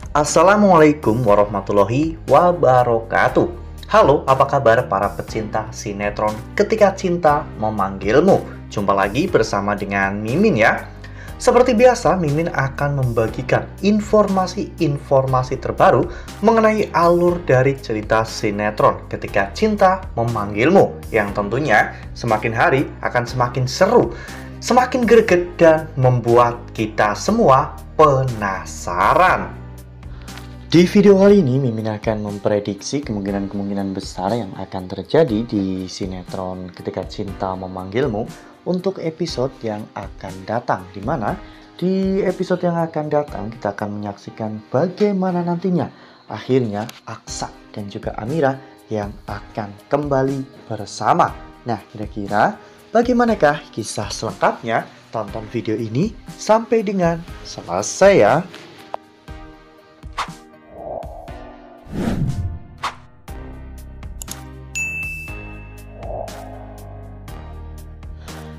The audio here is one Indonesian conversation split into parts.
Assalamualaikum warahmatullahi wabarakatuh. Halo, apa kabar para pecinta sinetron Ketika Cinta Memanggilmu? Jumpa lagi bersama dengan Mimin ya. Seperti biasa, Mimin akan membagikan informasi-informasi terbaru mengenai alur dari cerita sinetron Ketika Cinta Memanggilmu, yang tentunya semakin hari akan semakin seru, semakin greget, dan membuat kita semua penasaran. Di video kali ini, Mimin akan memprediksi kemungkinan-kemungkinan besar yang akan terjadi di sinetron Ketika Cinta Memanggilmu untuk episode yang akan datang. Di mana di episode yang akan datang kita akan menyaksikan bagaimana nantinya akhirnya Aksa dan juga Amira yang akan kembali bersama. Nah, kira-kira bagaimanakah kisah selengkapnya? Tonton video ini sampai dengan selesai ya.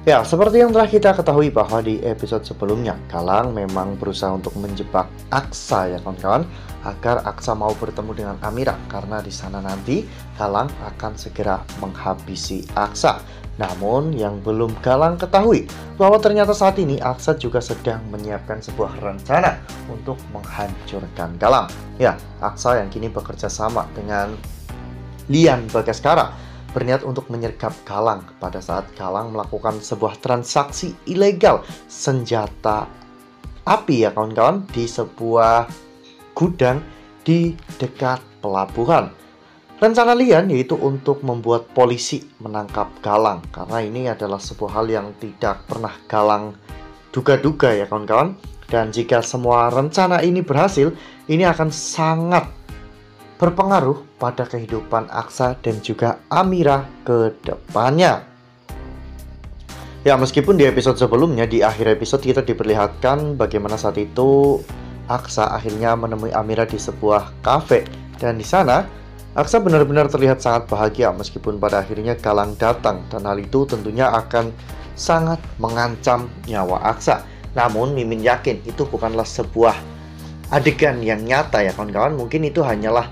Ya, seperti yang telah kita ketahui bahwa di episode sebelumnya, Galang memang berusaha untuk menjebak Aksa ya kawan-kawan, agar Aksa mau bertemu dengan Amira, karena di sana nanti Galang akan segera menghabisi Aksa. Namun yang belum Galang ketahui bahwa ternyata saat ini Aksa juga sedang menyiapkan sebuah rencana untuk menghancurkan Galang. Ya, Aksa yang kini bekerja sama dengan Lian Bagaskara berniat untuk menyergap Galang pada saat Galang melakukan sebuah transaksi ilegal senjata api ya kawan-kawan di sebuah gudang di dekat pelabuhan. Rencana Lian yaitu untuk membuat polisi menangkap Galang, karena ini adalah sebuah hal yang tidak pernah Galang duga-duga ya kawan-kawan. Dan jika semua rencana ini berhasil, ini akan sangat berpengaruh pada kehidupan Aksa dan juga Amira ke depannya. Ya, meskipun di episode sebelumnya, di akhir episode kita diperlihatkan bagaimana saat itu Aksa akhirnya menemui Amira di sebuah kafe, dan di sana Aksa benar-benar terlihat sangat bahagia meskipun pada akhirnya Galang datang, dan hal itu tentunya akan sangat mengancam nyawa Aksa. Namun Mimin yakin itu bukanlah sebuah adegan yang nyata ya kawan-kawan. Mungkin itu hanyalah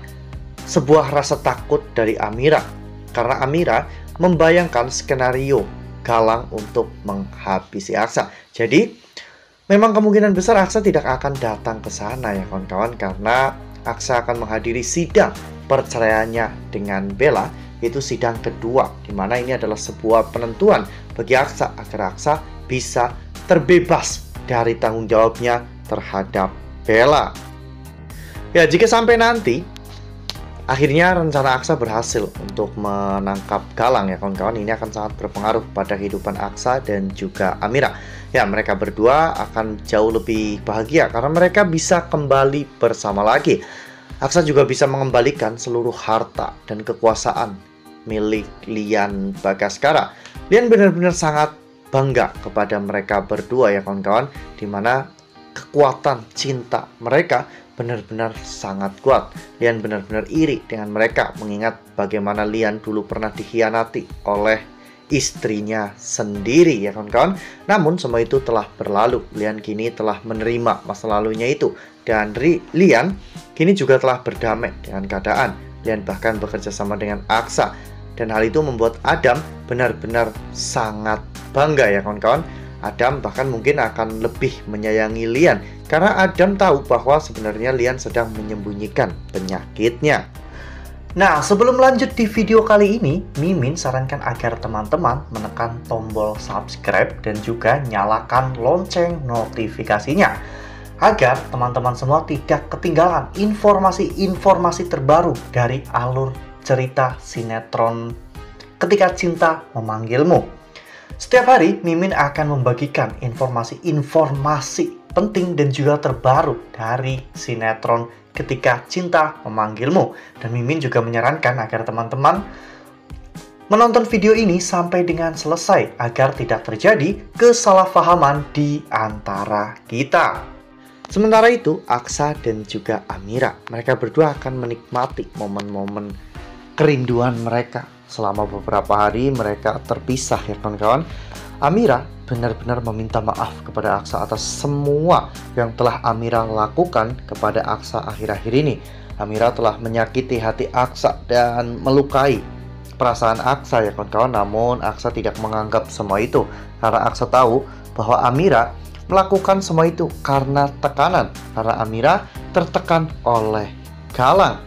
sebuah rasa takut dari Amira, karena Amira membayangkan skenario Galang untuk menghabisi Aksa. Jadi memang kemungkinan besar Aksa tidak akan datang ke sana ya kawan-kawan, karena Aksa akan menghadiri sidang perceraiannya dengan Bella, yaitu sidang kedua, dimana ini adalah sebuah penentuan bagi Aksa agar Aksa bisa terbebas dari tanggung jawabnya terhadap Bella. Ya, jika sampai nanti akhirnya rencana Aksa berhasil untuk menangkap Galang ya kawan-kawan, ini akan sangat berpengaruh pada kehidupan Aksa dan juga Amira. Ya, mereka berdua akan jauh lebih bahagia karena mereka bisa kembali bersama lagi. Aksa juga bisa mengembalikan seluruh harta dan kekuasaan milik Lian Bagaskara. Lian benar-benar sangat bangga kepada mereka berdua ya kawan-kawan, dimana kekuatan cinta mereka benar-benar sangat kuat. Lian benar-benar iri dengan mereka, mengingat bagaimana Lian dulu pernah dikhianati oleh istrinya sendiri ya kawan-kawan. Namun semua itu telah berlalu. Lian kini telah menerima masa lalunya itu, dan Lian kini juga telah berdamai dengan keadaan. Lian bahkan bekerja sama dengan Aksa, dan hal itu membuat Adam benar-benar sangat bangga ya kawan-kawan. Adam bahkan mungkin akan lebih menyayangi Lian, karena Adam tahu bahwa sebenarnya Lian sedang menyembunyikan penyakitnya. Nah, sebelum lanjut di video kali ini, Mimin sarankan agar teman-teman menekan tombol subscribe dan juga nyalakan lonceng notifikasinya, agar teman-teman semua tidak ketinggalan informasi-informasi terbaru dari alur cerita sinetron Ketika Cinta Memanggilmu. Setiap hari, Mimin akan membagikan informasi-informasi penting dan juga terbaru dari sinetron Ketika Cinta Memanggilmu. Dan Mimin juga menyarankan agar teman-teman menonton video ini sampai dengan selesai, agar tidak terjadi kesalahpahaman di antara kita. Sementara itu, Aksa dan juga Amira, mereka berdua akan menikmati momen-momen kerinduan mereka. Selama beberapa hari mereka terpisah ya kawan-kawan. Amira benar-benar meminta maaf kepada Aksa atas semua yang telah Amira lakukan kepada Aksa akhir-akhir ini. Amira telah menyakiti hati Aksa dan melukai perasaan Aksa ya kawan-kawan. Namun Aksa tidak menganggap semua itu, karena Aksa tahu bahwa Amira melakukan semua itu karena tekanan, karena Amira tertekan oleh Galang.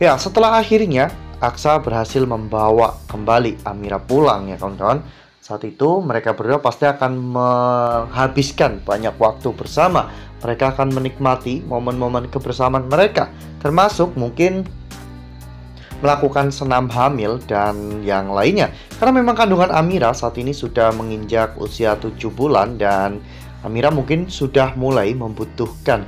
Ya, setelah akhirnya Aksa berhasil membawa kembali Amira pulang ya kawan-kawan. Saat itu mereka berdua pasti akan menghabiskan banyak waktu bersama. Mereka akan menikmati momen-momen kebersamaan mereka, termasuk mungkin melakukan senam hamil dan yang lainnya. Karena memang kandungan Amira saat ini sudah menginjak usia 7 bulan dan Amira mungkin sudah mulai membutuhkan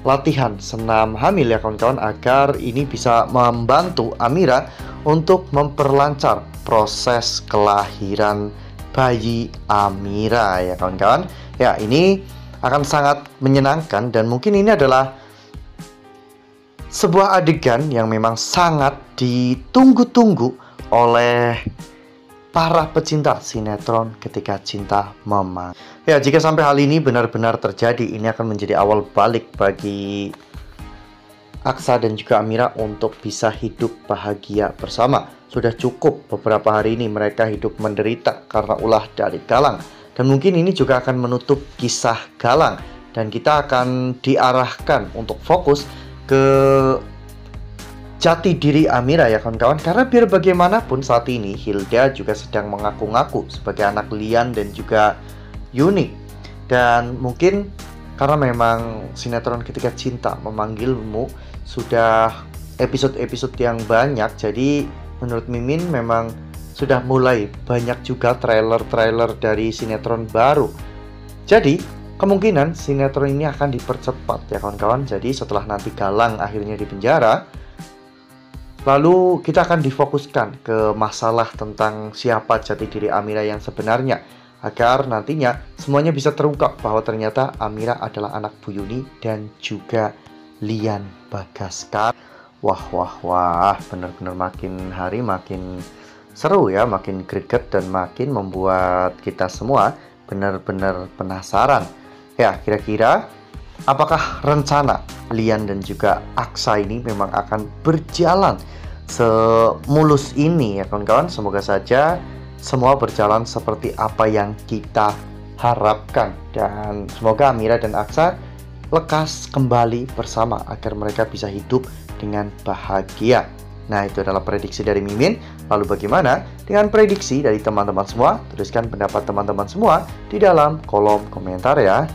latihan senam hamil ya kawan-kawan, agar ini bisa membantu Amira untuk memperlancar proses kelahiran bayi Amira ya kawan-kawan. Ya, ini akan sangat menyenangkan dan mungkin ini adalah sebuah adegan yang memang sangat ditunggu-tunggu oleh para pecinta sinetron Ketika Cinta Memanggil. Ya, jika sampai hal ini benar-benar terjadi, ini akan menjadi awal balik bagi Aksa dan juga Amira untuk bisa hidup bahagia bersama. Sudah cukup beberapa hari ini mereka hidup menderita karena ulah dari Galang. Dan mungkin ini juga akan menutup kisah Galang. Dan kita akan diarahkan untuk fokus ke jati diri Amira ya kawan-kawan. Karena biar bagaimanapun saat ini Hilda juga sedang mengaku-ngaku sebagai anak Lian dan juga Yuni. Dan mungkin karena memang sinetron Ketika Cinta Memanggilmu sudah episode-episode yang banyak, jadi menurut Mimin memang sudah mulai banyak juga trailer-trailer dari sinetron baru. Jadi kemungkinan sinetron ini akan dipercepat ya kawan-kawan. Jadi setelah nanti Galang akhirnya di penjara, lalu kita akan difokuskan ke masalah tentang siapa jati diri Amira yang sebenarnya, agar nantinya semuanya bisa terungkap bahwa ternyata Amira adalah anak Bu Yuni dan juga Lian Bagaskara. Wah, benar-benar makin hari makin seru ya, makin greget dan makin membuat kita semua benar-benar penasaran. Ya, kira-kira apakah rencana Lian dan juga Aksa ini memang akan berjalan semulus ini ya kawan-kawan? Semoga saja semua berjalan seperti apa yang kita harapkan, dan semoga Amira dan Aksa lekas kembali bersama agar mereka bisa hidup dengan bahagia. Nah, itu adalah prediksi dari Mimin. Lalu bagaimana dengan prediksi dari teman-teman semua? Tuliskan pendapat teman-teman semua di dalam kolom komentar ya.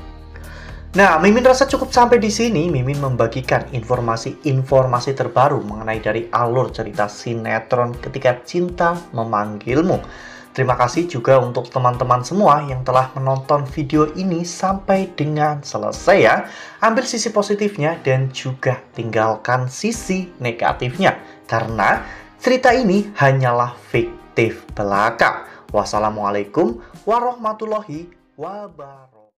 Nah, Mimin rasa cukup sampai di sini. Mimin membagikan informasi terbaru mengenai dari alur cerita sinetron Ketika Cinta Memanggilmu. Terima kasih juga untuk teman-teman semua yang telah menonton video ini sampai dengan selesai ya. Ambil sisi positifnya dan juga tinggalkan sisi negatifnya, karena cerita ini hanyalah fiktif belaka. Wassalamualaikum warahmatullahi wabarakatuh.